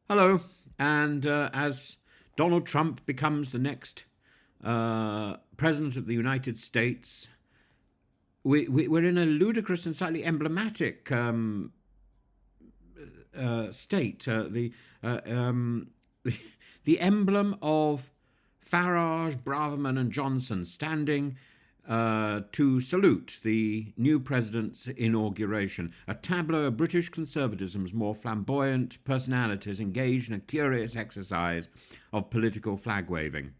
Hello, and as Donald Trump becomes the next president of the United States, we're in a ludicrous and slightly emblematic state. The emblem of Farage, Braverman, and Johnson standing to salute the new president's inauguration. A tableau of British conservatism's more flamboyant personalities engaged in a curious exercise of political flag waving.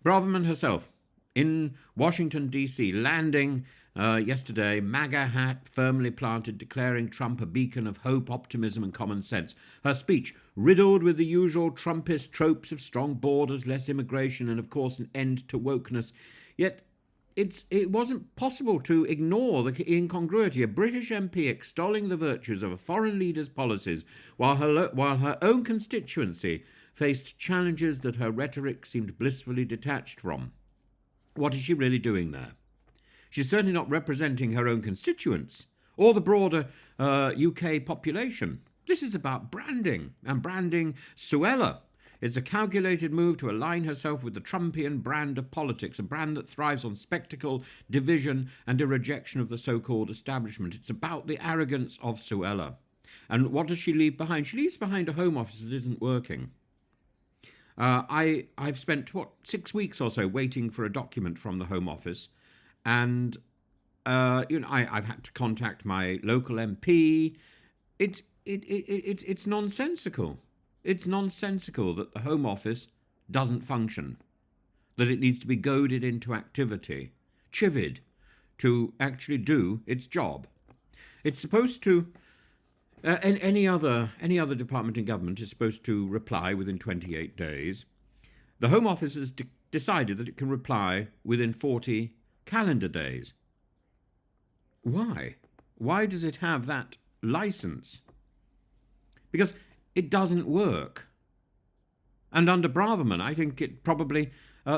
Braverman herself in Washington, D.C., landing yesterday, MAGA hat firmly planted, declaring Trump a beacon of hope, optimism, and common sense. Her speech, riddled with the usual Trumpist tropes of strong borders, less immigration, and of course an end to wokeness. Yet it wasn't possible to ignore the incongruity. A British MP extolling the virtues of a foreign leader's policies while her own constituency faced challenges that her rhetoric seemed blissfully detached from. What is she really doing there? She's certainly not representing her own constituents or the broader UK population. This is about branding, and branding Suella. It's a calculated move to align herself with the Trumpian brand of politics, a brand that thrives on spectacle, division, and a rejection of the so-called establishment. It's about the arrogance of Suella. And what does she leave behind? She leaves behind a Home Office that isn't working. I've spent 6 weeks or so waiting for a document from the Home Office, and I've had to contact my local MP. It's nonsensical. It's nonsensical that the Home Office doesn't function, that it needs to be goaded into activity, chivied to actually do its job. It's supposed to. Any other department in government is supposed to reply within 28 days. The Home Office has decided that it can reply within 40 calendar days. Why? Why does it have that license? Because it doesn't work. And under Braverman, I think it probably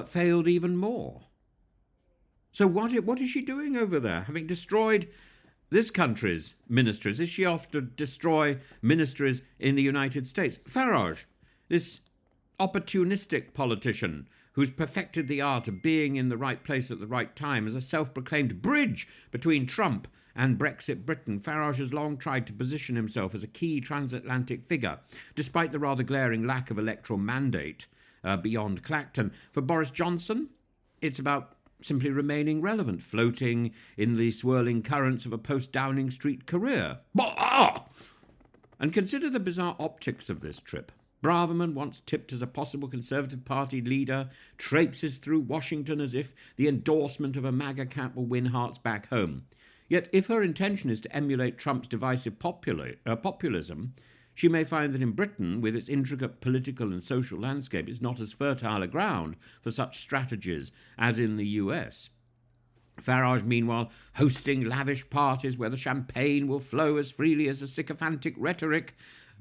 failed even more. So what is she doing over there? Having destroyed this country's ministries, is she off to destroy ministries in the United States? Farage, this opportunistic politician who's perfected the art of being in the right place at the right time as a self-proclaimed bridge between Trump and Brexit Britain, Farage has long tried to position himself as a key transatlantic figure, despite the rather glaring lack of electoral mandate beyond Clacton. For Boris Johnson, it's about simply remaining relevant, floating in the swirling currents of a post-Downing Street career. And consider the bizarre optics of this trip. Braverman, once tipped as a possible Conservative Party leader, traipses through Washington as if the endorsement of a MAGA cap will win hearts back home. Yet if her intention is to emulate Trump's divisive populism, she may find that in Britain, with its intricate political and social landscape, it's not as fertile a ground for such strategies as in the US. Farage, meanwhile, hosting lavish parties where the champagne will flow as freely as a sycophantic rhetoric.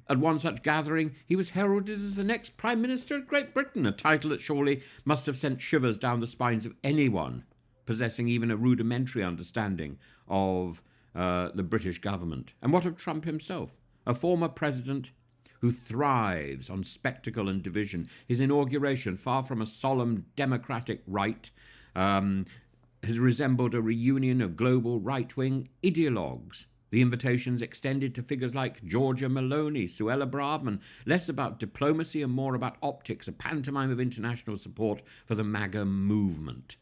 At one such gathering, he was heralded as the next Prime Minister of Great Britain, a title that surely must have sent shivers down the spines of anyone possessing even a rudimentary understanding of the British government. And what of Trump himself? A former president who thrives on spectacle and division. His inauguration, far from a solemn democratic rite, has resembled a reunion of global right-wing ideologues. The invitations extended to figures like Giorgia Meloni, Suella Braverman, less about diplomacy and more about optics, a pantomime of international support for the MAGA movement.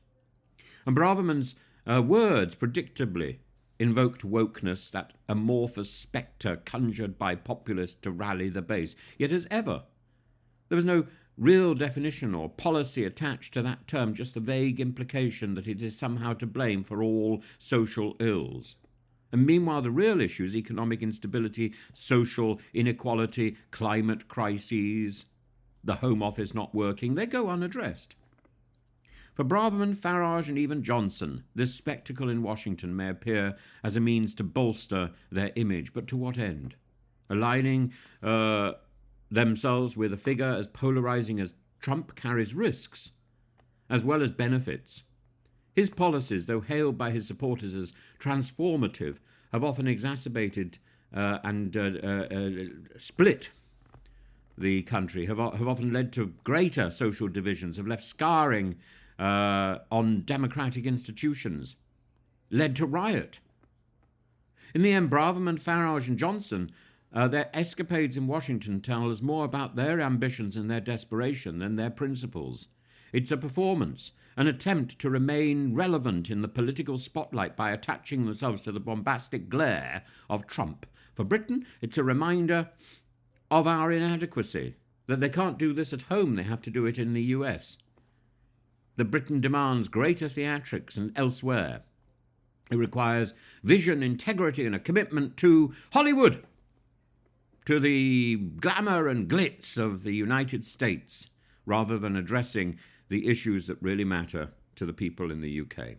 And Braverman's words predictably invoked wokeness, that amorphous spectre conjured by populists to rally the base. Yet as ever, there was no real definition or policy attached to that term, just the vague implication that it is somehow to blame for all social ills. And meanwhile, the real issues, economic instability, social inequality, climate crises, the Home Office not working, they go unaddressed. For Braverman, Farage, and even Johnson, this spectacle in Washington may appear as a means to bolster their image, but to what end? Aligning themselves with a figure as polarizing as Trump carries risks, as well as benefits. His policies, though hailed by his supporters as transformative, have often exacerbated and split the country have often led to greater social divisions, have left scarring on democratic institutions, led to riot. In the end, Braverman, Farage and Johnson, their escapades in Washington tell us more about their ambitions and their desperation than their principles. It's a performance, an attempt to remain relevant in the political spotlight by attaching themselves to the bombastic glare of Trump. For Britain, it's a reminder of our inadequacy, that they can't do this at home, they have to do it in the US. That Britain demands greater theatrics and elsewhere. It requires vision, integrity, and a commitment to Hollywood, to the glamour and glitz of the United States, rather than addressing the issues that really matter to the people in the UK.